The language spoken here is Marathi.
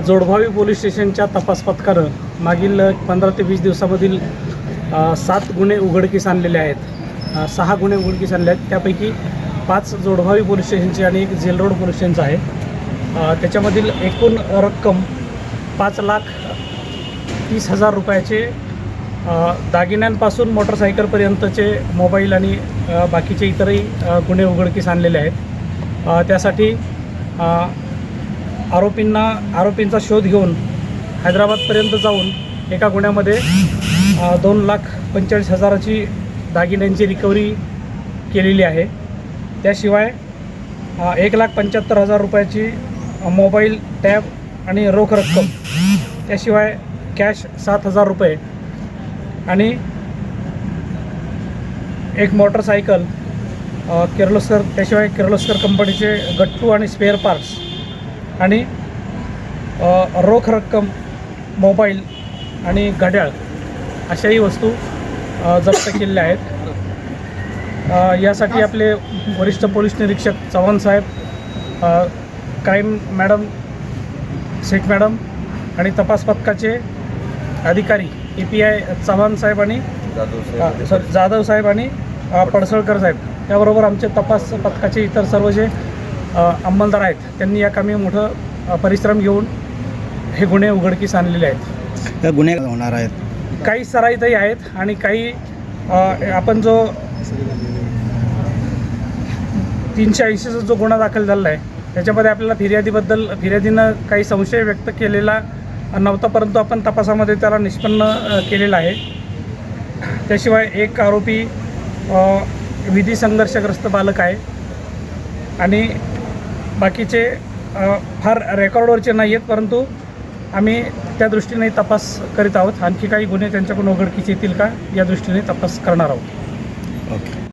जोडभावी पोलीस स्टेशनच्या तपास पथकानं मागील 15 ते 20 दिवसामधील 7 गुन्हे उघडकीस आणलेले आहेत. 6 गुन्हे उघडकीस आणले आहेत. त्यापैकी 5 जोडभावी पोलीस स्टेशनचे आणि 1 जेल रोड पोलीस स्टेशनचं आहे. त्याच्यामधील एकूण रक्कम 5,30,000 रुपयाचे दागिन्यांपासून मोटरसायकलपर्यंतचे मोबाईल आणि बाकीचे इतरही गुन्हे उघडकीस आणलेले आहेत. त्यासाठी आरोपींचा शोध घेऊन हैदराबादपर्यंत जाऊन एका गुन्ह्यामध्ये 2,45,000ची दागिन्यांची रिकव्हरी केलेली आहे. त्याशिवाय 1,75,000 रुपयाची मोबाईल, टॅब आणि रोख रक्कम, त्याशिवाय कॅश 7,000 रुपये आणि एक मोटरसायकल किर्लोस्कर, त्याशिवाय किर्लोस्कर कंपनीचे गट्टू आणि स्पेअर पार्ट्स आणि रोख रक्कम, मोबाईल आणि घड्याळ अशाही वस्तू जप्त केलेल्या आहेत. यासाठी आपले वरिष्ठ पोलीस निरीक्षक चव्हाणसाहेब, क्राईम मॅडम शेख मॅडम आणि तपास पथकाचे अधिकारी API चव्हाणसाहेब आणि जाधवसाहेब आणि पडसळकर साहेब, त्याबरोबर आमचे तपास पथकाचे इतर सर्व जे अंमलदार आहेत त्यांनी या कामी मोठं परिश्रम घेऊन हे गुन्हे उघडकीस आणलेले आहेत. त्या गुन्हे होणार आहेत. काही सराईतही आहेत आणि काही आपण जो 380चा जो गुन्हा दाखल झालेला आहे त्याच्यामध्ये आपल्याला फिर्यादीनं काही संशय व्यक्त केलेला नव्हता, परंतु आपण तपासामध्ये त्याला निष्पन्न केलेला आहे. त्याशिवाय एक आरोपी विधी संघर्षग्रस्त बालक आहे आणि बाकीचे फार रेकॉर्डवरचे नाही आहेत, परंतु आम्ही त्या दृष्टीने तपास करीत आहोत. आणखी काही गुन्हे त्यांच्याकडून उघडकीस येतील का या दृष्टीने तपास करणार आहोत. ओके.